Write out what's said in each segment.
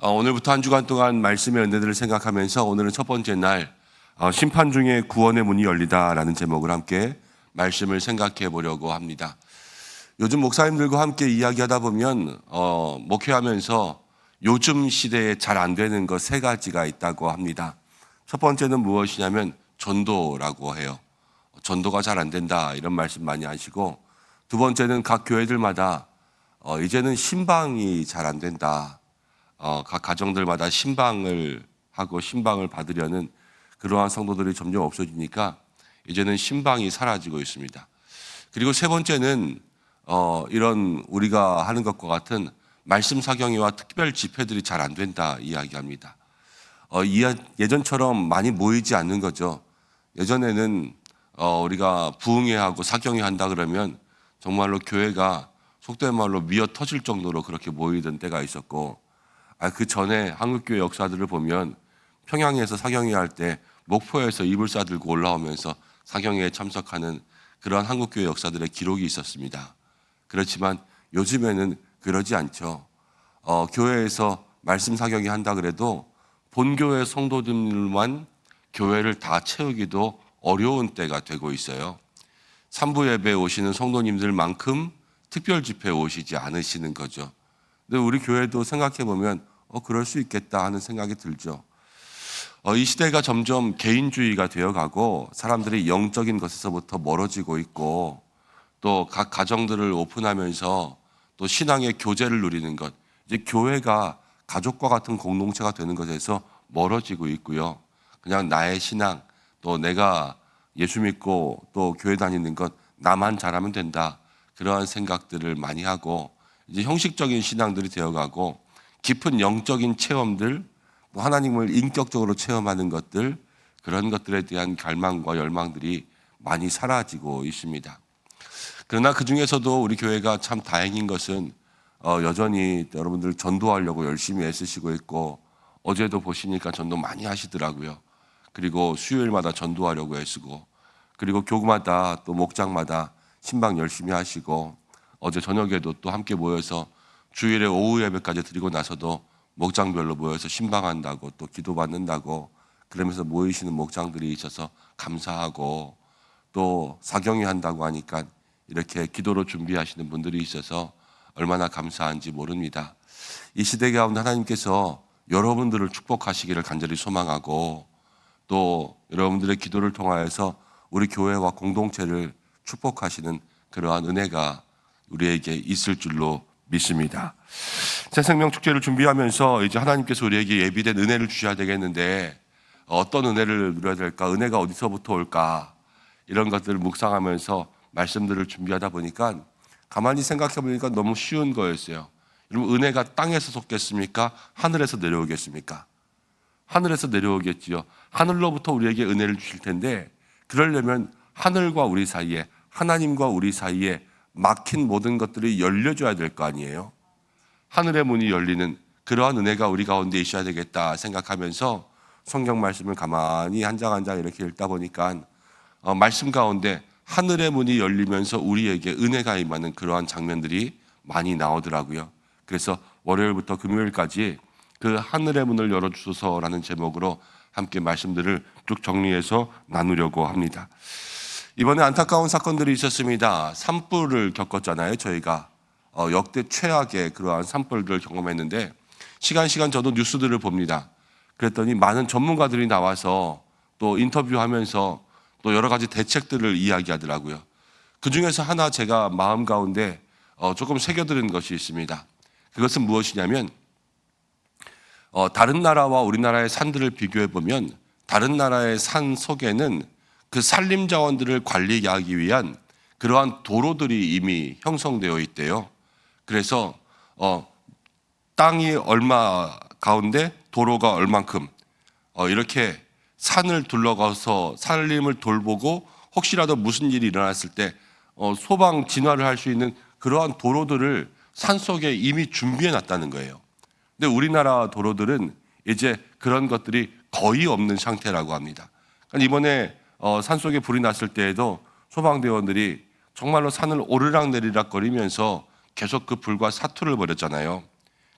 오늘부터 한 주간 동안 말씀의 은혜들을 생각하면서 오늘은 첫 번째 날 심판 중에 구원의 문이 열리다라는 제목을 함께 말씀을 생각해 보려고 합니다. 요즘 목사님들과 함께 이야기하다 보면 목회하면서 요즘 시대에 잘 안 되는 것 세 가지가 있다고 합니다. 첫 번째는 무엇이냐면 전도라고 해요. 전도가 잘 안 된다 이런 말씀 많이 하시고, 두 번째는 각 교회들마다 이제는 신방이 잘 안 된다. 각 가정들마다 신방을 하고 신방을 받으려는 그러한 성도들이 점점 없어지니까 이제는 신방이 사라지고 있습니다. 그리고 세 번째는 이런 우리가 하는 것과 같은 말씀 사경회와 특별 집회들이 잘 안 된다 이야기합니다. 예전처럼 많이 모이지 않는 거죠. 예전에는 우리가 부흥회하고 사경회 한다 그러면 정말로 교회가 속된 말로 미어 터질 정도로 그렇게 모이던 때가 있었고, 그 전에 한국교회 역사들을 보면 평양에서 사경회 할 때 목포에서 이불 싸들고 올라오면서 사경회에 참석하는 그런 한국교회 역사들의 기록이 있었습니다. 그렇지만 요즘에는 그러지 않죠. 교회에서 말씀 사경회 한다 그래도 본교회 성도들만 교회를 다 채우기도 어려운 때가 되고 있어요. 산부 예배에 오시는 성도님들만큼 특별 집회에 오시지 않으시는 거죠. 근데 우리 교회도 생각해 보면 그럴 수 있겠다 하는 생각이 들죠. 이 시대가 점점 개인주의가 되어가고 사람들이 영적인 것에서부터 멀어지고 있고, 또 각 가정들을 오픈하면서 또 신앙의 교제를 누리는 것, 이제 교회가 가족과 같은 공동체가 되는 것에서 멀어지고 있고요. 그냥 나의 신앙, 또 내가 예수 믿고 또 교회 다니는 것 나만 잘하면 된다, 그러한 생각들을 많이 하고 이제 형식적인 신앙들이 되어가고, 깊은 영적인 체험들, 하나님을 인격적으로 체험하는 것들, 그런 것들에 대한 갈망과 열망들이 많이 사라지고 있습니다. 그러나 그 중에서도 우리 교회가 참 다행인 것은 여전히 여러분들 전도하려고 열심히 애쓰시고 있고, 어제도 보시니까 전도 많이 하시더라고요. 그리고 수요일마다 전도하려고 애쓰고, 그리고 교구마다 또 목장마다 신방 열심히 하시고, 어제 저녁에도 또 함께 모여서 주일에 오후 예배까지 드리고 나서도 목장별로 모여서 신방한다고 또 기도받는다고 그러면서 모이시는 목장들이 있어서 감사하고, 또 사경회 한다고 하니까 이렇게 기도로 준비하시는 분들이 있어서 얼마나 감사한지 모릅니다. 이 시대 가운데 하나님께서 여러분들을 축복하시기를 간절히 소망하고, 또 여러분들의 기도를 통하여서 우리 교회와 공동체를 축복하시는 그러한 은혜가 우리에게 있을 줄로 믿습니다. 새 생명 축제를 준비하면서 이제 하나님께서 우리에게 예비된 은혜를 주셔야 되겠는데, 어떤 은혜를 누려야 될까? 은혜가 어디서부터 올까? 이런 것들을 묵상하면서 말씀들을 준비하다 보니까 가만히 생각해 보니까 너무 쉬운 거였어요. 여러분, 은혜가 땅에서 솟겠습니까? 하늘에서 내려오겠습니까? 하늘에서 내려오겠지요. 하늘로부터 우리에게 은혜를 주실 텐데, 그러려면 하늘과 우리 사이에, 하나님과 우리 사이에 막힌 모든 것들이 열려줘야 될 거 아니에요. 하늘의 문이 열리는 그러한 은혜가 우리 가운데 있어야 되겠다 생각하면서 성경 말씀을 가만히 한 장 한 장 이렇게 읽다 보니까 말씀 가운데 하늘의 문이 열리면서 우리에게 은혜가 임하는 그러한 장면들이 많이 나오더라고요. 그래서 월요일부터 금요일까지 그 하늘의 문을 열어주소서라는 제목으로 함께 말씀들을 쭉 정리해서 나누려고 합니다. 이번에 안타까운 사건들이 있었습니다. 산불을 겪었잖아요. 저희가 역대 최악의 그러한 산불들을 경험했는데, 시간 저도 뉴스들을 봅니다. 그랬더니 많은 전문가들이 나와서 또 인터뷰하면서 또 여러 가지 대책들을 이야기하더라고요. 그 중에서 하나 제가 마음 가운데 조금 새겨들은 것이 있습니다. 그것은 무엇이냐면, 다른 나라와 우리나라의 산들을 비교해 보면 다른 나라의 산 속에는 그 산림 자원들을 관리하기 위한 그러한 도로들이 이미 형성되어 있대요. 그래서 땅이 얼마 가운데 도로가 얼만큼 이렇게 산을 둘러가서 산림을 돌보고 혹시라도 무슨 일이 일어났을 때 소방 진화를 할 수 있는 그러한 도로들을 산속에 이미 준비해 놨다는 거예요. 근데 우리나라 도로들은 이제 그런 것들이 거의 없는 상태라고 합니다. 그러니까 이번에 산속에 불이 났을 때에도 소방대원들이 정말로 산을 오르락내리락 거리면서 계속 그 불과 사투를 벌였잖아요.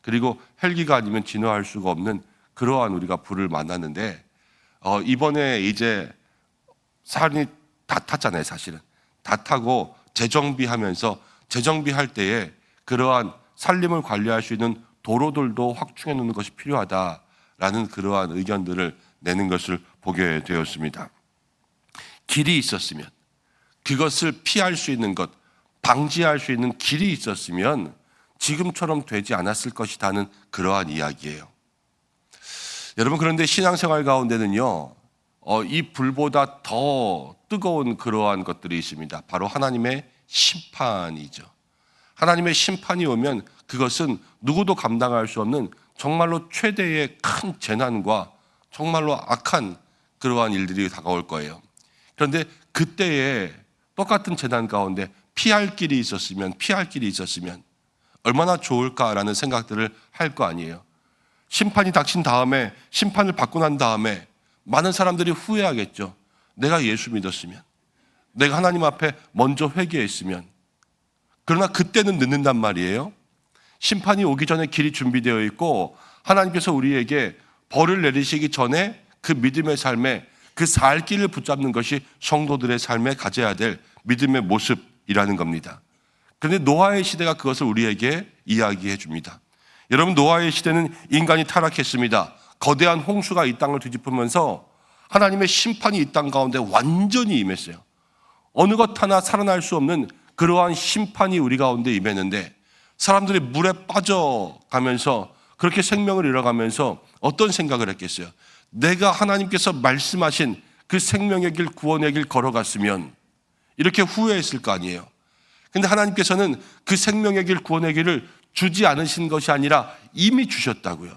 그리고 헬기가 아니면 진화할 수가 없는 그러한 우리가 불을 만났는데 이번에 이제 산이 다 탔잖아요. 사실은 다 타고 재정비하면서 재정비할 때에 그러한 산림을 관리할 수 있는 도로들도 확충해 놓는 것이 필요하다라는 그러한 의견들을 내는 것을 보게 되었습니다. 길이 있었으면, 그것을 피할 수 있는 것, 방지할 수 있는 길이 있었으면 지금처럼 되지 않았을 것이라는 그러한 이야기예요. 여러분, 그런데 신앙생활 가운데는요, 이 불보다 더 뜨거운 그러한 것들이 있습니다. 바로 하나님의 심판이죠. 하나님의 심판이 오면 그것은 누구도 감당할 수 없는 정말로 최대의 큰 재난과 정말로 악한 그러한 일들이 다가올 거예요. 그런데 그때에 똑같은 재난 가운데 피할 길이 있었으면 얼마나 좋을까라는 생각들을 할 거 아니에요. 심판이 닥친 다음에, 심판을 받고 난 다음에 많은 사람들이 후회하겠죠. 내가 예수 믿었으면, 내가 하나님 앞에 먼저 회개했으면. 그러나 그때는 늦는단 말이에요. 심판이 오기 전에 길이 준비되어 있고 하나님께서 우리에게 벌을 내리시기 전에 그 믿음의 삶에 그 살 길을 붙잡는 것이 성도들의 삶에 가져야 될 믿음의 모습이라는 겁니다. 그런데 노아의 시대가 그것을 우리에게 이야기해 줍니다. 여러분, 노아의 시대는 인간이 타락했습니다. 거대한 홍수가 이 땅을 뒤집으면서 하나님의 심판이 이 땅 가운데 완전히 임했어요. 어느 것 하나 살아날 수 없는 그러한 심판이 우리 가운데 임했는데 사람들이 물에 빠져가면서 그렇게 생명을 잃어가면서 어떤 생각을 했겠어요? 내가 하나님께서 말씀하신 그 생명의 길, 구원의 길 걸어갔으면 이렇게 후회했을 거 아니에요. 근데 하나님께서는 그 생명의 길, 구원의 길을 주지 않으신 것이 아니라 이미 주셨다고요.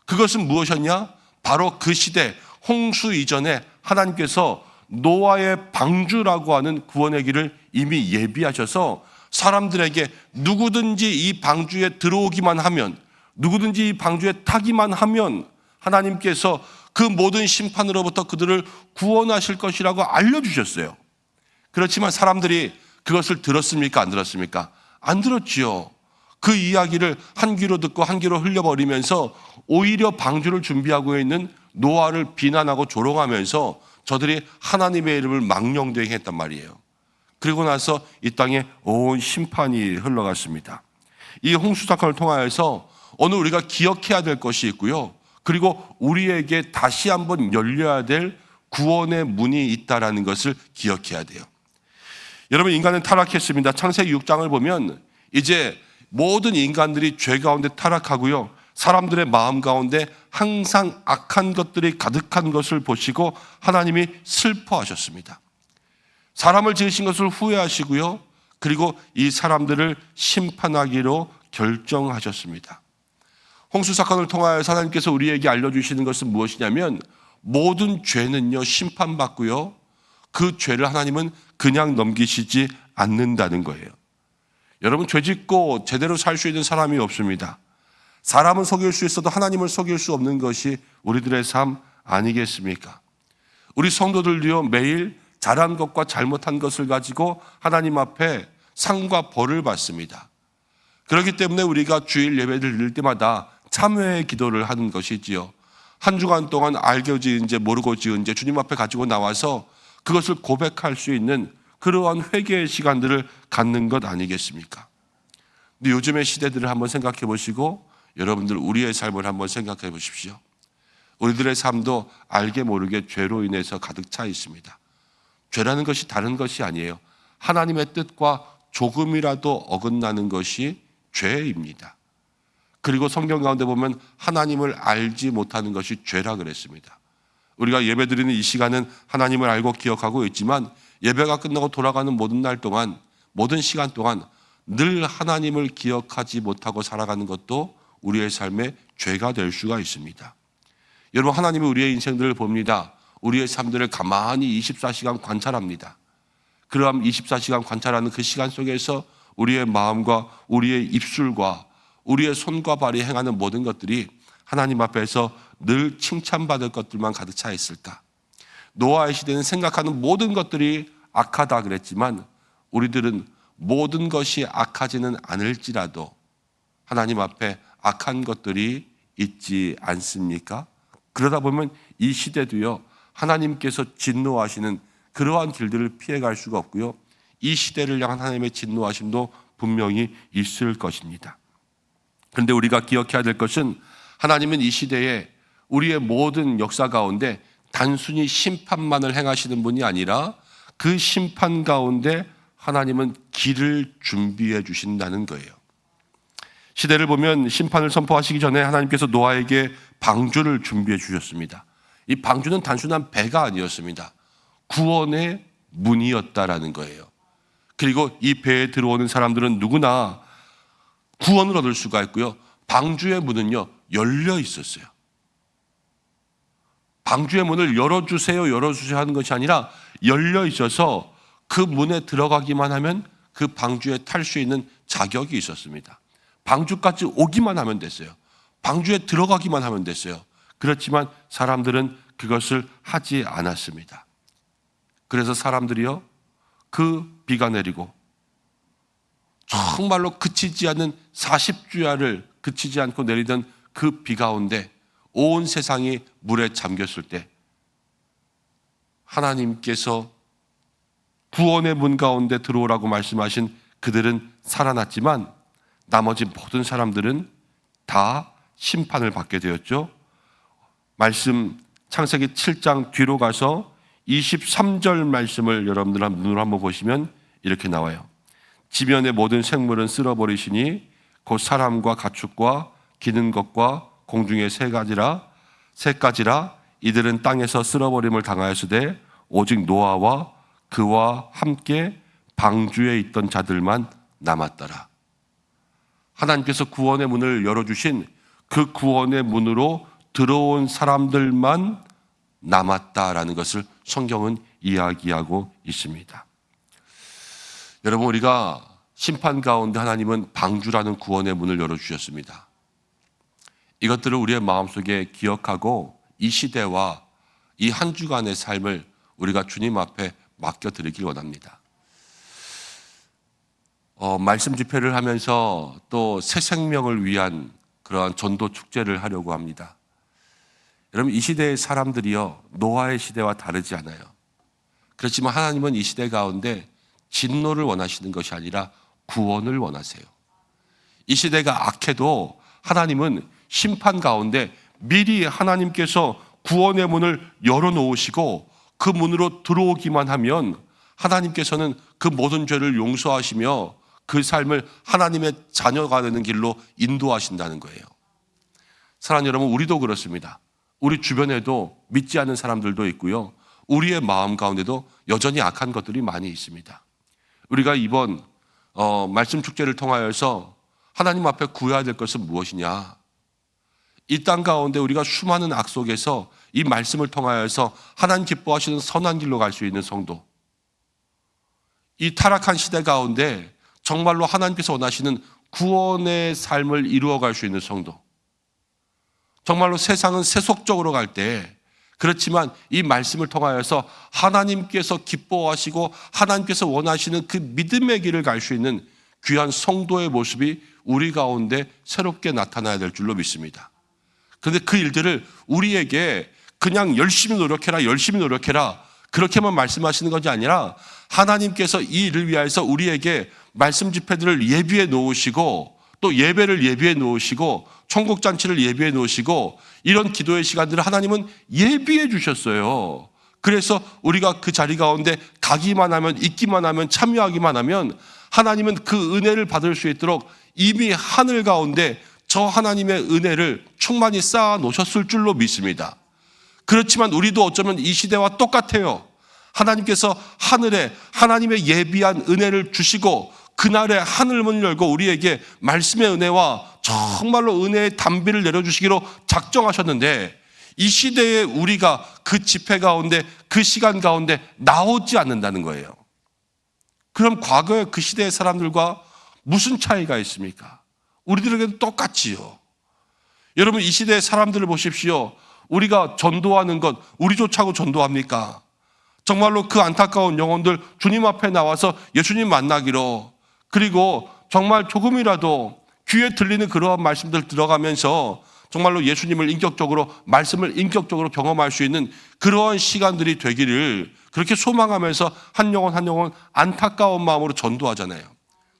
그것은 무엇이었냐? 바로 그 시대 홍수 이전에 하나님께서 노아의 방주라고 하는 구원의 길을 이미 예비하셔서 사람들에게 누구든지 이 방주에 들어오기만 하면, 누구든지 이 방주에 타기만 하면 하나님께서 그 모든 심판으로부터 그들을 구원하실 것이라고 알려주셨어요. 그렇지만 사람들이 그것을 들었습니까? 안 들었습니까? 안 들었지요. 그 이야기를 한 귀로 듣고 한 귀로 흘려버리면서 오히려 방주를 준비하고 있는 노아를 비난하고 조롱하면서 저들이 하나님의 이름을 망령되게 했단 말이에요. 그리고 나서 이 땅에 온 심판이 흘러갔습니다. 이 홍수 사건을 통하여서 오늘 우리가 기억해야 될 것이 있고요. 그리고 우리에게 다시 한번 열려야 될 구원의 문이 있다라는 것을 기억해야 돼요. 여러분, 인간은 타락했습니다. 창세기 6장을 보면 이제 모든 인간들이 죄 가운데 타락하고요. 사람들의 마음 가운데 항상 악한 것들이 가득한 것을 보시고 하나님이 슬퍼하셨습니다. 사람을 지으신 것을 후회하시고요. 그리고 이 사람들을 심판하기로 결정하셨습니다. 홍수 사건을 통하여 하나님께서 우리에게 알려주시는 것은 무엇이냐면 모든 죄는요 심판받고요. 그 죄를 하나님은 그냥 넘기시지 않는다는 거예요. 여러분, 죄 짓고 제대로 살 수 있는 사람이 없습니다. 사람은 속일 수 있어도 하나님을 속일 수 없는 것이 우리들의 삶 아니겠습니까? 우리 성도들도요 매일 잘한 것과 잘못한 것을 가지고 하나님 앞에 상과 벌을 받습니다. 그렇기 때문에 우리가 주일 예배를 드릴 때마다 참회의 기도를 하는 것이지요. 한 주간 동안 알고 지은 죄 모르고 지은 죄 주님 앞에 가지고 나와서 그것을 고백할 수 있는 그러한 회개의 시간들을 갖는 것 아니겠습니까? 근데 요즘의 시대들을 한번 생각해 보시고 여러분들 우리의 삶을 한번 생각해 보십시오. 우리들의 삶도 알게 모르게 죄로 인해서 가득 차 있습니다. 죄라는 것이 다른 것이 아니에요. 하나님의 뜻과 조금이라도 어긋나는 것이 죄입니다. 그리고 성경 가운데 보면 하나님을 알지 못하는 것이 죄라 그랬습니다. 우리가 예배드리는 이 시간은 하나님을 알고 기억하고 있지만 예배가 끝나고 돌아가는 모든 날 동안, 모든 시간 동안 늘 하나님을 기억하지 못하고 살아가는 것도 우리의 삶의 죄가 될 수가 있습니다. 여러분, 하나님이 우리의 인생들을 봅니다. 우리의 삶들을 가만히 24시간 관찰합니다. 그러한 24시간 관찰하는 그 시간 속에서 우리의 마음과 우리의 입술과 우리의 손과 발이 행하는 모든 것들이 하나님 앞에서 늘 칭찬받을 것들만 가득 차 있을까? 노아의 시대는 생각하는 모든 것들이 악하다 그랬지만 우리들은 모든 것이 악하지는 않을지라도 하나님 앞에 악한 것들이 있지 않습니까? 그러다 보면 이 시대도요, 하나님께서 진노하시는 그러한 길들을 피해갈 수가 없고요, 이 시대를 향한 하나님의 진노하심도 분명히 있을 것입니다. 그런데 우리가 기억해야 될 것은 하나님은 이 시대에 우리의 모든 역사 가운데 단순히 심판만을 행하시는 분이 아니라 그 심판 가운데 하나님은 길을 준비해 주신다는 거예요. 시대를 보면 심판을 선포하시기 전에 하나님께서 노아에게 방주를 준비해 주셨습니다. 이 방주는 단순한 배가 아니었습니다. 구원의 문이었다라는 거예요. 그리고 이 배에 들어오는 사람들은 누구나 구원을 얻을 수가 있고요, 방주의 문은요 열려 있었어요. 방주의 문을 열어주세요 하는 것이 아니라 열려 있어서 그 문에 들어가기만 하면 그 방주에 탈 수 있는 자격이 있었습니다. 방주까지 오기만 하면 됐어요. 방주에 들어가기만 하면 됐어요. 그렇지만 사람들은 그것을 하지 않았습니다. 그래서 사람들이요, 그 비가 내리고 정말로 그치지 않는 40주야를 그치지 않고 내리던 그 비 가운데 온 세상이 물에 잠겼을 때 하나님께서 구원의 문 가운데 들어오라고 말씀하신 그들은 살아났지만 나머지 모든 사람들은 다 심판을 받게 되었죠. 말씀 창세기 7장 뒤로 가서 23절 말씀을 여러분들 눈으로 한번 보시면 이렇게 나와요. 지면의 모든 생물은 쓸어버리시니 곧 사람과 가축과 기는 것과 공중의 새 가지라 이들은 땅에서 쓸어버림을 당하였으되 오직 노아와 그와 함께 방주에 있던 자들만 남았더라. 하나님께서 구원의 문을 열어주신 그 구원의 문으로 들어온 사람들만 남았다라는 것을 성경은 이야기하고 있습니다. 여러분, 우리가 심판 가운데 하나님은 방주라는 구원의 문을 열어주셨습니다. 이것들을 우리의 마음속에 기억하고 이 시대와 이 한 주간의 삶을 우리가 주님 앞에 맡겨드리길 원합니다. 말씀 집회를 하면서 또 새 생명을 위한 그러한 전도 축제를 하려고 합니다. 여러분, 이 시대의 사람들이요, 노아의 시대와 다르지 않아요. 그렇지만 하나님은 이 시대 가운데 진노를 원하시는 것이 아니라 구원을 원하세요. 이 시대가 악해도 하나님은 심판 가운데 미리 하나님께서 구원의 문을 열어놓으시고 그 문으로 들어오기만 하면 하나님께서는 그 모든 죄를 용서하시며 그 삶을 하나님의 자녀가 되는 길로 인도하신다는 거예요. 사랑하는 여러분, 우리도 그렇습니다. 우리 주변에도 믿지 않는 사람들도 있고요, 우리의 마음 가운데도 여전히 악한 것들이 많이 있습니다. 우리가 이번 말씀 축제를 통하여서 하나님 앞에 구해야 될 것은 무엇이냐? 이 땅 가운데 우리가 수많은 악 속에서 이 말씀을 통하여서 하나님 기뻐하시는 선한 길로 갈 수 있는 성도, 이 타락한 시대 가운데 정말로 하나님께서 원하시는 구원의 삶을 이루어갈 수 있는 성도, 정말로 세상은 세속적으로 갈 때, 그렇지만 이 말씀을 통하여서 하나님께서 기뻐하시고 하나님께서 원하시는 그 믿음의 길을 갈 수 있는 귀한 성도의 모습이 우리 가운데 새롭게 나타나야 될 줄로 믿습니다. 그런데 그 일들을 우리에게 그냥 열심히 노력해라 그렇게만 말씀하시는 것이 아니라 하나님께서 이 일을 위하여서 우리에게 말씀 집회들을 예비해 놓으시고 또 예배를 예비해 놓으시고 천국잔치를 예비해 놓으시고 이런 기도의 시간들을 하나님은 예비해 주셨어요. 그래서 우리가 그 자리 가운데 가기만 하면, 있기만 하면, 참여하기만 하면 하나님은 그 은혜를 받을 수 있도록 이미 하늘 가운데 저 하나님의 은혜를 충만히 쌓아 놓으셨을 줄로 믿습니다. 그렇지만 우리도 어쩌면 이 시대와 똑같아요. 하나님께서 하늘에 하나님의 예비한 은혜를 주시고 그날에 하늘문을 열고 우리에게 말씀의 은혜와 정말로 은혜의 단비를 내려주시기로 작정하셨는데 이 시대에 우리가 그 집회 가운데, 그 시간 가운데 나오지 않는다는 거예요. 그럼 과거의 그 시대의 사람들과 무슨 차이가 있습니까? 우리들에게도 똑같지요. 여러분, 이 시대의 사람들을 보십시오. 우리가 전도하는 것, 우리조차고 전도합니까? 정말로 그 안타까운 영혼들 주님 앞에 나와서 예수님 만나기로, 그리고 정말 조금이라도 귀에 들리는 그러한 말씀들 들어가면서 정말로 예수님을 인격적으로, 말씀을 인격적으로 경험할 수 있는 그러한 시간들이 되기를 그렇게 소망하면서 한 영혼 한 영혼 안타까운 마음으로 전도하잖아요.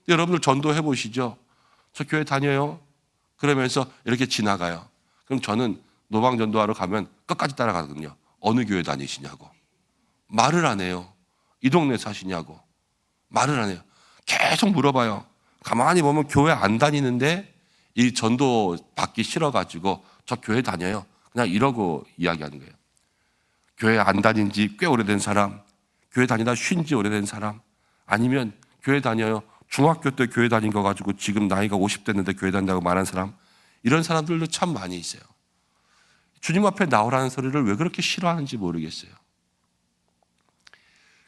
여러분들 전도해 보시죠. 저 교회 다녀요. 그러면서 이렇게 지나가요. 그럼 저는 노방 전도하러 가면 끝까지 따라가거든요. 어느 교회 다니시냐고. 말을 안 해요. 이 동네 사시냐고. 말을 안 해요. 계속 물어봐요. 가만히 보면 교회 안 다니는데 이 전도 받기 싫어가지고 저 교회 다녀요. 그냥 이러고 이야기하는 거예요. 교회 안 다닌 지 꽤 오래된 사람, 교회 다니다 쉰 지 오래된 사람, 아니면 교회 다녀요. 중학교 때 교회 다닌 거 가지고 지금 나이가 50 됐는데 교회 다닌다고 말하는 사람, 이런 사람들도 참 많이 있어요. 주님 앞에 나오라는 소리를 왜 그렇게 싫어하는지 모르겠어요.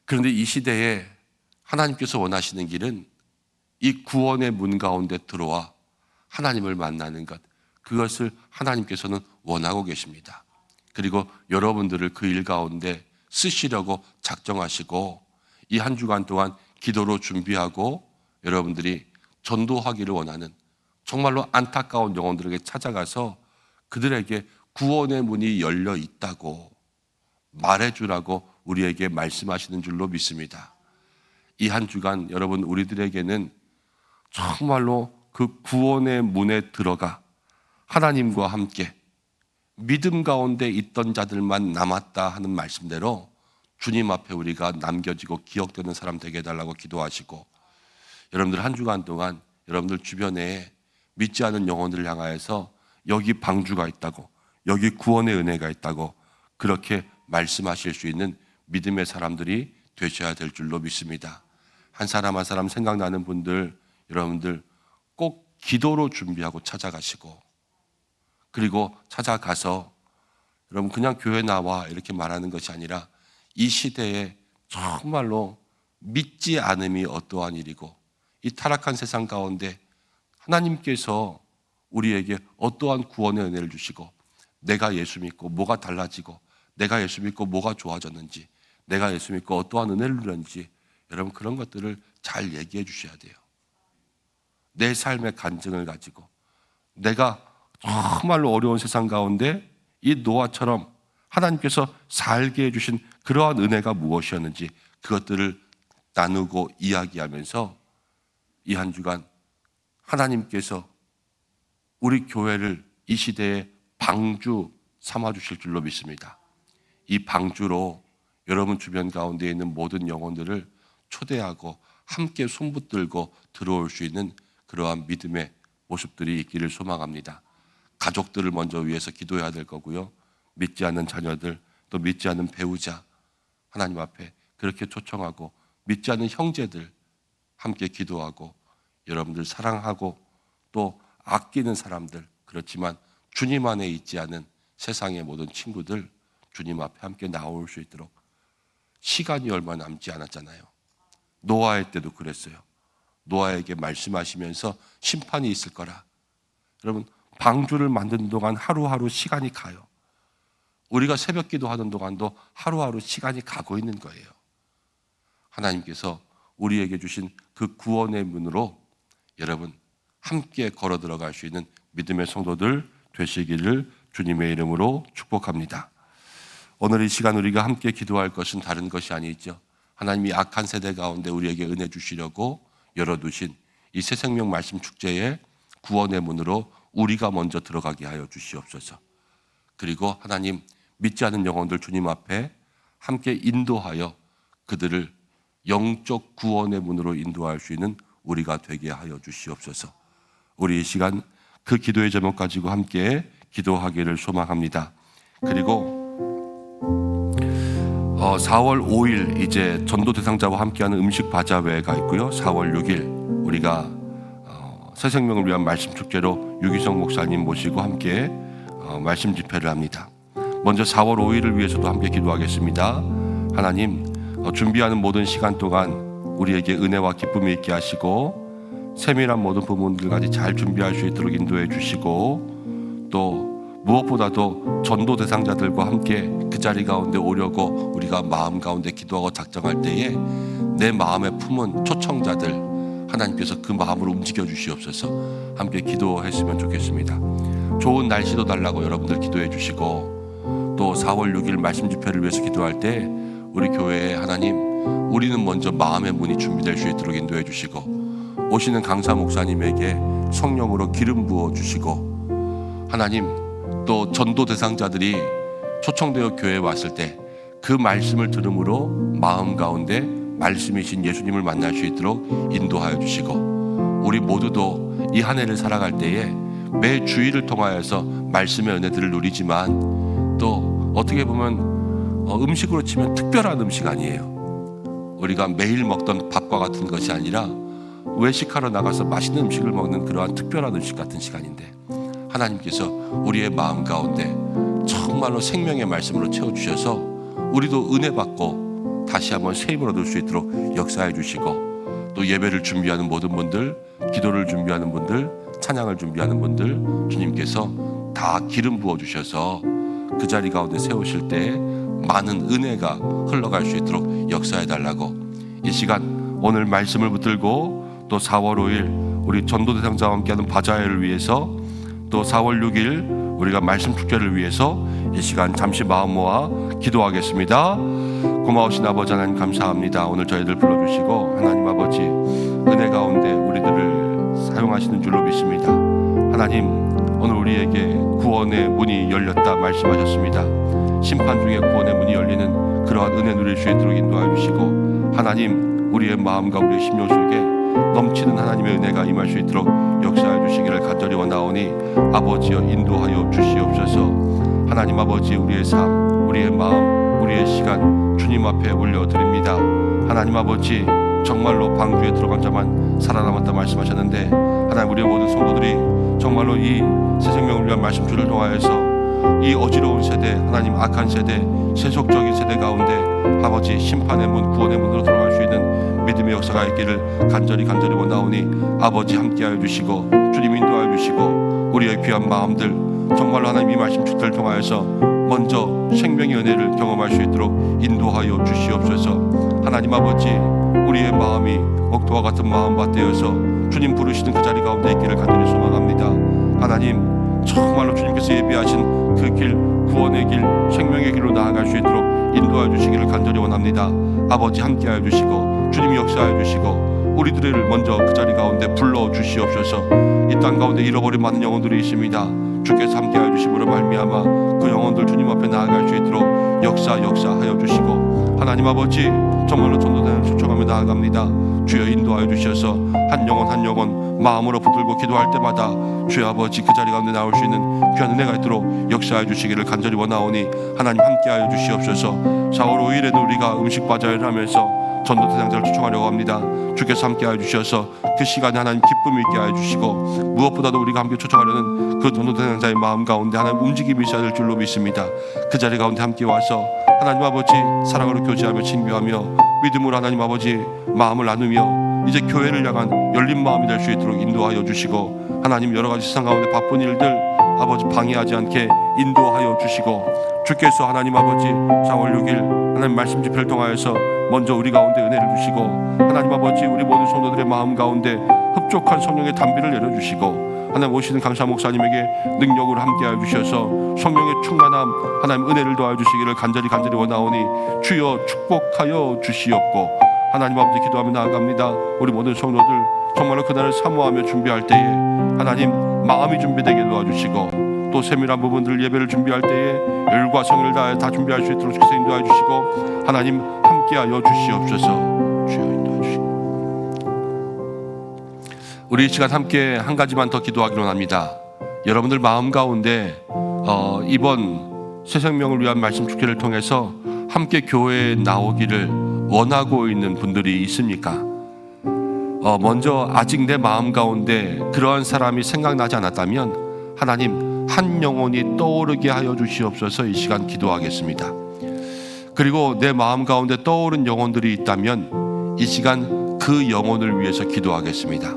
그런데 이 시대에 하나님께서 원하시는 길은 이 구원의 문 가운데 들어와 하나님을 만나는 것, 그것을 하나님께서는 원하고 계십니다. 그리고 여러분들을 그 일 가운데 쓰시려고 작정하시고 이 한 주간 동안 기도로 준비하고 여러분들이 전도하기를 원하는, 정말로 안타까운 영혼들에게 찾아가서 그들에게 구원의 문이 열려 있다고 말해주라고 우리에게 말씀하시는 줄로 믿습니다. 이 한 주간 여러분, 우리들에게는 정말로 그 구원의 문에 들어가 하나님과 함께 믿음 가운데 있던 자들만 남았다 하는 말씀대로 주님 앞에 우리가 남겨지고 기억되는 사람 되게 해달라고 기도하시고, 여러분들 한 주간 동안 여러분들 주변에 믿지 않은 영혼들을 향하여서 여기 방주가 있다고, 여기 구원의 은혜가 있다고 그렇게 말씀하실 수 있는 믿음의 사람들이 되셔야 될 줄로 믿습니다. 한 사람 한 사람 생각나는 분들, 여러분들 꼭 기도로 준비하고 찾아가시고, 그리고 찾아가서 여러분 그냥 교회 나와 이렇게 말하는 것이 아니라 이 시대에 정말로 믿지 않음이 어떠한 일이고 이 타락한 세상 가운데 하나님께서 우리에게 어떠한 구원의 은혜를 주시고 내가 예수 믿고 뭐가 달라지고 내가 예수 믿고 뭐가 좋아졌는지, 내가 예수 믿고 어떠한 은혜를 누렸는지, 여러분 그런 것들을 잘 얘기해 주셔야 돼요. 내 삶의 간증을 가지고 내가 정말로 어려운 세상 가운데 이 노아처럼 하나님께서 살게 해주신 그러한 은혜가 무엇이었는지 그것들을 나누고 이야기하면서 이 한 주간 하나님께서 우리 교회를 이 시대에 방주 삼아주실 줄로 믿습니다. 이 방주로 여러분 주변 가운데 있는 모든 영혼들을 초대하고 함께 손붙들고 들어올 수 있는 그러한 믿음의 모습들이 있기를 소망합니다. 가족들을 먼저 위해서 기도해야 될 거고요. 믿지 않는 자녀들, 또 믿지 않는 배우자, 하나님 앞에 그렇게 초청하고, 믿지 않는 형제들 함께 기도하고, 여러분들 사랑하고 또 아끼는 사람들, 그렇지만 주님 안에 있지 않은 세상의 모든 친구들 주님 앞에 함께 나올 수 있도록. 시간이 얼마 남지 않았잖아요. 노아의 때도 그랬어요. 노아에게 말씀하시면서 심판이 있을 거라. 여러분 방주를 만드는 동안 하루하루 시간이 가요. 우리가 새벽 기도하는 동안도 하루하루 시간이 가고 있는 거예요. 하나님께서 우리에게 주신 그 구원의 문으로 여러분 함께 걸어 들어갈 수 있는 믿음의 성도들 되시기를 주님의 이름으로 축복합니다. 오늘 이 시간 우리가 함께 기도할 것은 다른 것이 아니죠. 하나님이 악한 세대 가운데 우리에게 은혜 주시려고 열어두신 이 새 생명 말씀 축제의 구원의 문으로 우리가 먼저 들어가게 하여 주시옵소서. 그리고 하나님 믿지 않는 영혼들 주님 앞에 함께 인도하여 그들을 영적 구원의 문으로 인도할 수 있는 우리가 되게 하여 주시옵소서. 우리 이 시간 그 기도의 제목 가지고 함께 기도하기를 소망합니다. 그리고 4월 5일 이제 전도 대상자와 함께하는 음식 바자회가 있고요. 4월 6일 우리가 새 생명을 위한 말씀 축제로 유기성 목사님 모시고 함께 말씀 집회를 합니다. 먼저 4월 5일을 위해서도 함께 기도하겠습니다. 하나님 준비하는 모든 시간 동안 우리에게 은혜와 기쁨이 있게 하시고 세밀한 모든 부분들까지 잘 준비할 수 있도록 인도해 주시고, 또 무엇보다도 전도 대상자들과 함께 그 자리 가운데 오려고 우리가 마음 가운데 기도하고 작정할 때에 내 마음에 품은 초청자들 하나님께서 그 마음으로 움직여 주시옵소서. 함께 기도했으면 좋겠습니다. 좋은 날씨도 달라고 여러분들 기도해 주시고, 또 4월 6일 말씀 집회를 위해서 기도할 때 우리 교회에 하나님, 우리는 먼저 마음의 문이 준비될 수 있도록 인도해 주시고, 오시는 강사 목사님에게 성령으로 기름 부어 주시고, 하나님 또 전도 대상자들이 초청되어 교회에 왔을 때 그 말씀을 들음으로 마음 가운데 말씀이신 예수님을 만날 수 있도록 인도하여 주시고, 우리 모두도 이 한 해를 살아갈 때에 매 주일을 통하여서 말씀의 은혜들을 누리지만, 또 어떻게 보면 음식으로 치면 특별한 음식 아니에요. 우리가 매일 먹던 밥과 같은 것이 아니라 외식하러 나가서 맛있는 음식을 먹는 그러한 특별한 음식 같은 시간인데, 하나님께서 우리의 마음 가운데 정말로 생명의 말씀으로 채워주셔서 우리도 은혜 받고 다시 한번 새 힘을 얻을 수 있도록 역사해 주시고, 또 예배를 준비하는 모든 분들, 기도를 준비하는 분들, 찬양을 준비하는 분들, 주님께서 다 기름 부어 주셔서 그 자리 가운데 세우실 때 많은 은혜가 흘러갈 수 있도록 역사해 달라고, 이 시간 오늘 말씀을 붙들고 또 4월 5일 우리 전도 대상자와 함께하는 바자회를 위해서, 또 4월 6일 우리가 말씀 축제를 위해서 이 시간 잠시 마음 모아 기도하겠습니다. 고마우신 아버지 하나님 감사합니다. 오늘 저희들 불러주시고 하나님 아버지 은혜 가운데 우리들을 사용하시는 줄로 믿습니다. 하나님, 오늘 우리에게 구원의 문이 열렸다 말씀하셨습니다. 심판 중에 구원의 문이 열리는 그러한 은혜 누릴 수 있도록 인도하여 주시고, 하나님 우리의 마음과 우리의 심령 속에 넘치는 하나님의 은혜가 임할 수 있도록 역사해 주시기를 간절히 원하오니, 아버지여 인도하여 주시옵소서. 하나님 아버지, 우리의 삶, 우리의 마음, 우리의 시간 주님 앞에 올려드립니다. 하나님 아버지, 정말로 방주에 들어간 자만 살아남았다 말씀하셨는데, 하나님 우리의 모든 성도들이 정말로 이 새 생명을 위한 말씀줄을 통하여서 이 어지러운 세대, 하나님 악한 세대, 세속적인 세대 가운데 아버지 심판의 문, 구원의 문으로 들어갈 수 있는 믿음의 역사가 있기를 간절히 원하오니, 아버지 함께하여 주시고 주님 인도하여 주시고, 우리의 귀한 마음들 정말로 하나님 이 말씀 축제를 통하여서 먼저 생명의 은혜를 경험할 수 있도록 인도하여 주시옵소서. 하나님 아버지, 우리의 마음이 옥토와 같은 마음밭 되어서 주님 부르시는 그 자리 가운데 있기를 간절히 소망합니다. 하나님 정말로 주님께서 예비하신 그 길, 구원의 길, 생명의 길로 나아갈 수 있도록 인도하여 주시기를 간절히 원합니다. 아버지 함께하여 주시고 주님이 역사하여 주시고, 우리들을 먼저 그 자리 가운데 불러 주시옵소서. 이 땅 가운데 잃어버린 많은 영혼들이 있습니다. 주께서 함께하여 주심으로 말미암아 그 영혼들 주님 앞에 나아갈 수 있도록 역사하여 주시고, 하나님 아버지 정말로 전도단을 초청하며 나아갑니다. 주여 인도하여 주셔서 한 영혼 마음으로 붙들고 기도할 때마다 주여 아버지 그 자리 가운데 나올 수 있는 귀한 은혜가 있도록 역사해 주시기를 간절히 원하오니, 하나님 함께하여 주시옵소서. 4월 5일에는 우리가 음식 바자회를 하면서 전도 대상자를 초청하려고 합니다. 주께서 함께하여 주셔서 그 시간에 하나님 기쁨 있게 하여 주시고, 무엇보다도 우리가 함께 초청하려는 그 전도 대상자의 마음 가운데 하나님 움직임이 있어야 될 줄로 믿습니다. 그 자리 가운데 함께 와서 하나님 아버지 사랑으로 교제하며 친교하며 믿음으로 하나님 아버지 마음을 나누며 이제 교회를 향한 열린 마음이 될 수 있도록 인도하여 주시고, 하나님 여러 가지 세상 가운데 바쁜 일들 아버지 방해하지 않게 인도하여 주시고, 주께서 하나님 아버지 4월 6일 하나님 말씀 집회를 통하여서 먼저 우리 가운데 은혜를 주시고, 하나님 아버지 우리 모든 성도들의 마음 가운데 흡족한 성령의 담비를 내려주시고, 하나님 오시는 강사 목사님에게 능력으로 함께하여 주셔서 성령의 충만함, 하나님 은혜를 더하여 주시기를 간절히 원하오니, 주여 축복하여 주시옵고, 하나님 아버지 기도하며 나아갑니다. 우리 모든 성도들 정말로 그날을 사모하며 준비할 때에 하나님 마음이 준비되게 도와주시고, 또 세밀한 부분들 예배를 준비할 때에 열과 성의를 다해 다 준비할 수 있도록 주께서 인도하여 주시고, 하나님 함께하여 주시옵소서. 주여 인도하여 주시고, 우리 이 시간 함께 한 가지만 더 기도하기로 합니다. 여러분들 마음 가운데 이번 새 생명을 위한 말씀 축제를 통해서 함께 교회에 나오기를 원하고 있는 분들이 있습니까? 먼저 아직 내 마음 가운데 그러한 사람이 생각나지 않았다면 하나님 한 영혼이 떠오르게 하여 주시옵소서. 이 시간 기도하겠습니다. 그리고 내 마음 가운데 떠오른 영혼들이 있다면 이 시간 그 영혼을 위해서 기도하겠습니다.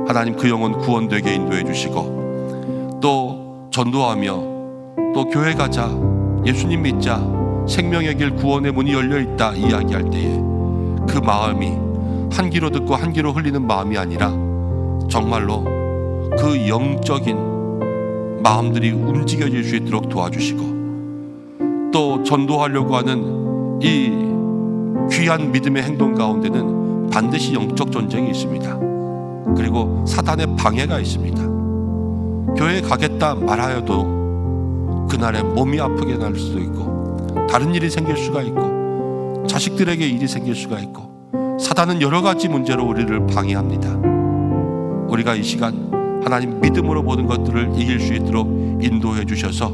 하나님 그 영혼 구원되게 인도해 주시고, 또 전도하며 또 교회 가자, 예수님 믿자, 생명의 길 구원의 문이 열려있다 이야기할 때에 그 마음이 한 귀로 듣고 한 귀로 흘리는 마음이 아니라 정말로 그 영적인 마음들이 움직여질 수 있도록 도와주시고, 또 전도하려고 하는 이 귀한 믿음의 행동 가운데는 반드시 영적 전쟁이 있습니다. 그리고 사단의 방해가 있습니다. 교회에 가겠다 말하여도 그날에 몸이 아프게 날 수도 있고, 다른 일이 생길 수가 있고, 자식들에게 일이 생길 수가 있고, 사단은 여러 가지 문제로 우리를 방해합니다. 우리가 이 시간 하나님 믿음으로 모든 것들을 이길 수 있도록 인도해 주셔서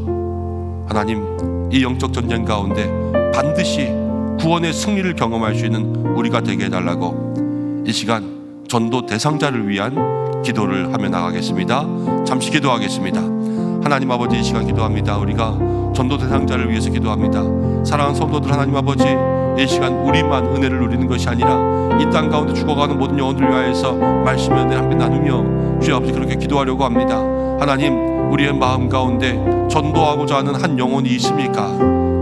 하나님 이 영적 전쟁 가운데 반드시 구원의 승리를 경험할 수 있는 우리가 되게 해달라고 이 시간 전도 대상자를 위한 기도를 하며 나가겠습니다. 잠시 기도하겠습니다. 하나님 아버지, 이 시간 기도합니다. 우리가 전도 대상자를 위해서 기도합니다. 사랑하는 성도들, 하나님 아버지, 이 시간 우리만 은혜를 누리는 것이 아니라 이 땅 가운데 죽어가는 모든 영혼들 위하여서 말씀의 은혜를 함께 나누며 주여 아버지 그렇게 기도하려고 합니다. 하나님, 우리의 마음 가운데 전도하고자 하는 한 영혼이 있습니까?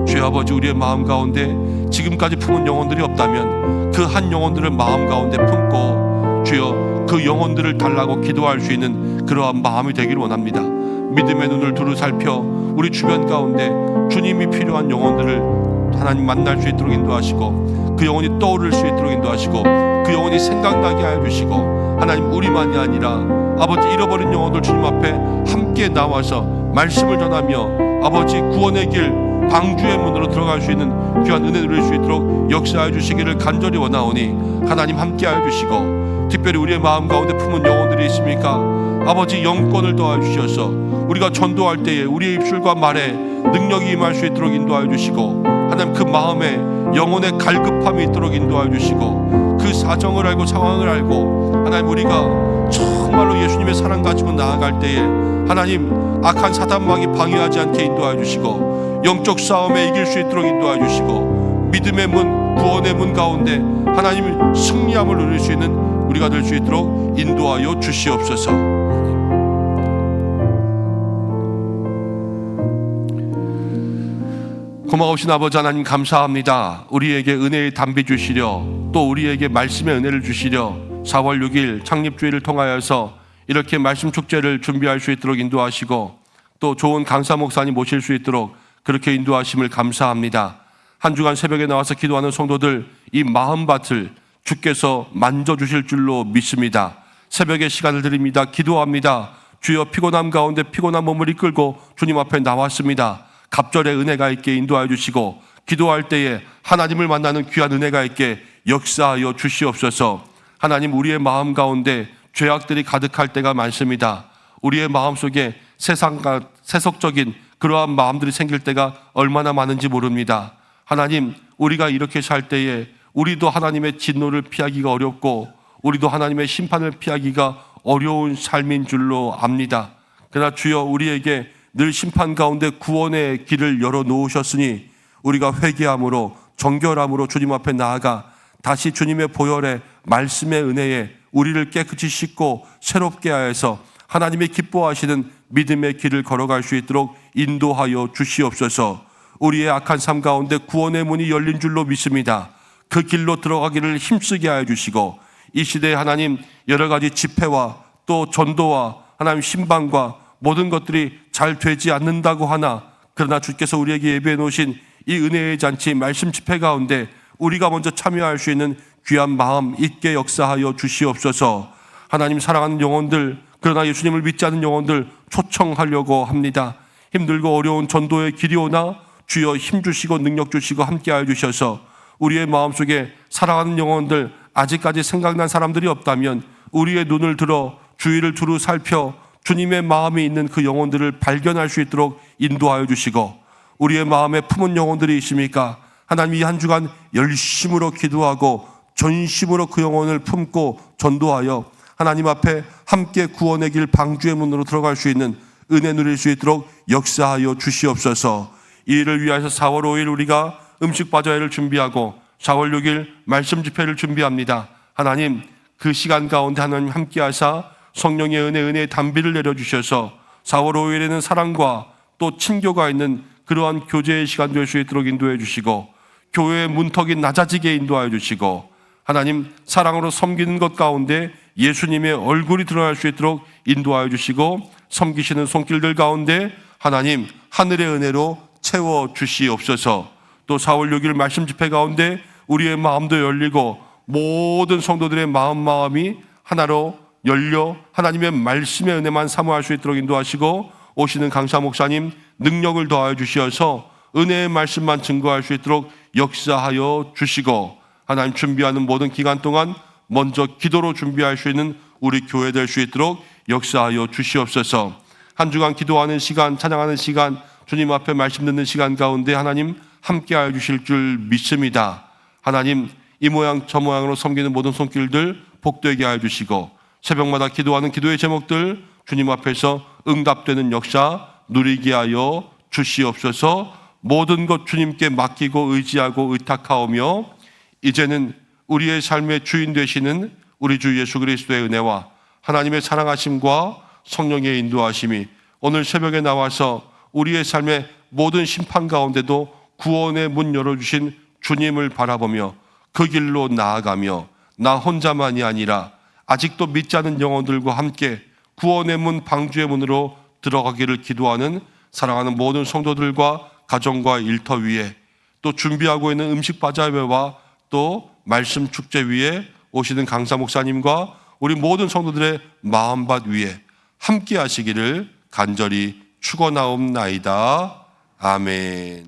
주여 아버지, 우리의 마음 가운데 지금까지 품은 영혼들이 없다면 그 한 영혼들을 마음 가운데 품고 주여 그 영혼들을 달라고 기도할 수 있는 그러한 마음이 되기를 원합니다. 믿음의 눈을 두루 살펴 우리 주변 가운데 주님이 필요한 영혼들을 하나님 만날 수 있도록 인도하시고, 그 영혼이 떠오를 수 있도록 인도하시고, 그 영혼이 생각나게 하여 주시고, 하나님 우리만이 아니라 아버지 잃어버린 영혼들 주님 앞에 함께 나와서 말씀을 전하며 아버지 구원의 길 방주의 문으로 들어갈 수 있는 귀한 은혜 누릴 수 있도록 역사하여 주시기를 간절히 원하오니 하나님 함께하여 주시고, 특별히 우리의 마음 가운데 품은 영혼들이 있습니까? 아버지 영권을 더하여 주셔서 우리가 전도할 때에 우리의 입술과 말에 능력이 임할 수 있도록 인도하여 주시고, 하나님 그 마음에 영혼의 갈급함이 있도록 인도하여 주시고, 그 사정을 알고 상황을 알고 하나님 우리가 정말로 예수님의 사랑 가지고 나아갈 때에 하나님 악한 사단망이 방해하지 않게 인도하여 주시고, 영적 싸움에 이길 수 있도록 인도하여 주시고, 믿음의 문, 구원의 문 가운데 하나님 승리함을 누릴 수 있는 우리가 될 수 있도록 인도하여 주시옵소서. 고마우신 아버지 하나님 감사합니다. 우리에게 은혜의 담비 주시려, 또 우리에게 말씀의 은혜를 주시려 4월 6일 창립주일을 통하여서 이렇게 말씀 축제를 준비할 수 있도록 인도하시고, 또 좋은 강사 목사님 모실 수 있도록 그렇게 인도하심을 감사합니다. 한 주간 새벽에 나와서 기도하는 성도들 이 마음밭을 주께서 만져주실 줄로 믿습니다. 새벽에 시간을 드립니다. 기도합니다. 주여, 피곤함 가운데 피곤한 몸을 이끌고 주님 앞에 나왔습니다. 갑절의 은혜가 있게 인도하여 주시고, 기도할 때에 하나님을 만나는 귀한 은혜가 있게 역사하여 주시옵소서. 하나님, 우리의 마음 가운데 죄악들이 가득할 때가 많습니다. 우리의 마음속에 세상과 세속적인 그러한 마음들이 생길 때가 얼마나 많은지 모릅니다. 하나님, 우리가 이렇게 살 때에 우리도 하나님의 진노를 피하기가 어렵고 우리도 하나님의 심판을 피하기가 어려운 삶인 줄로 압니다. 그러나 주여, 우리에게 늘 심판 가운데 구원의 길을 열어놓으셨으니 우리가 회개함으로 정결함으로 주님 앞에 나아가 다시 주님의 보혈에 말씀의 은혜에 우리를 깨끗이 씻고 새롭게 하여서 하나님이 기뻐하시는 믿음의 길을 걸어갈 수 있도록 인도하여 주시옵소서. 우리의 악한 삶 가운데 구원의 문이 열린 줄로 믿습니다. 그 길로 들어가기를 힘쓰게 하여 주시고, 이 시대에 하나님 여러 가지 집회와 또 전도와 하나님 신방과 모든 것들이 잘 되지 않는다고 하나, 그러나 주께서 우리에게 예배해 놓으신 이 은혜의 잔치 말씀 집회 가운데 우리가 먼저 참여할 수 있는 귀한 마음 있게 역사하여 주시옵소서. 하나님, 사랑하는 영혼들, 그러나 예수님을 믿지 않는 영혼들 초청하려고 합니다. 힘들고 어려운 전도의 길이 오나 주여 힘주시고 능력 주시고 함께하여 주셔서 우리의 마음속에 사랑하는 영혼들, 아직까지 생각난 사람들이 없다면 우리의 눈을 들어 주위를 두루 살펴 주님의 마음이 있는 그 영혼들을 발견할 수 있도록 인도하여 주시고, 우리의 마음에 품은 영혼들이 있습니까? 하나님, 이 한 주간 열심으로 기도하고 전심으로 그 영혼을 품고 전도하여 하나님 앞에 함께 구원의 길 방주의 문으로 들어갈 수 있는 은혜 누릴 수 있도록 역사하여 주시옵소서. 이 일을 위하여서 4월 5일 우리가 음식 바자회를 준비하고 4월 6일 말씀 집회를 준비합니다. 하나님, 그 시간 가운데 하나님 함께하사 성령의 은혜의 담비를 내려주셔서 4월 5일에는 사랑과 또 친교가 있는 그러한 교제의 시간 될 수 있도록 인도해 주시고, 교회의 문턱이 낮아지게 인도하여 주시고, 하나님 사랑으로 섬기는 것 가운데 예수님의 얼굴이 드러날 수 있도록 인도하여 주시고 섬기시는 손길들 가운데 하나님 하늘의 은혜로 채워 주시옵소서. 또 4월 6일 말씀 집회 가운데 우리의 마음도 열리고 모든 성도들의 마음이 하나로 열려 하나님의 말씀의 은혜만 사모할 수 있도록 인도하시고 오시는 강사 목사님 능력을 더하여 주시어서 은혜의 말씀만 증거할 수 있도록 역사하여 주시고 하나님 준비하는 모든 기간 동안 먼저 기도로 준비할 수 있는 우리 교회 될 수 있도록 역사하여 주시옵소서. 한 주간 기도하는 시간, 찬양하는 시간, 주님 앞에 말씀 듣는 시간 가운데 하나님 함께하여 주실 줄 믿습니다. 하나님 이 모양 저 모양으로 섬기는 모든 손길들 복되게 하여 주시고 새벽마다 기도하는 기도의 제목들 주님 앞에서 응답되는 역사 누리게 하여 주시옵소서. 모든 것 주님께 맡기고 의지하고 의탁하오며 이제는 우리의 삶의 주인 되시는 우리 주 예수 그리스도의 은혜와 하나님의 사랑하심과 성령의 인도하심이 오늘 새벽에 나와서 우리의 삶의 모든 심판 가운데도 구원의 문 열어주신 주님을 바라보며 그 길로 나아가며 나 혼자만이 아니라 아직도 믿지 않는 영혼들과 함께 구원의 문 방주의 문으로 들어가기를 기도하는 사랑하는 모든 성도들과 가정과 일터 위에 또 준비하고 있는 음식 바자회와 또 말씀 축제 위에 오시는 강사 목사님과 우리 모든 성도들의 마음밭 위에 함께 하시기를 간절히 축원하옵나이다. 아멘.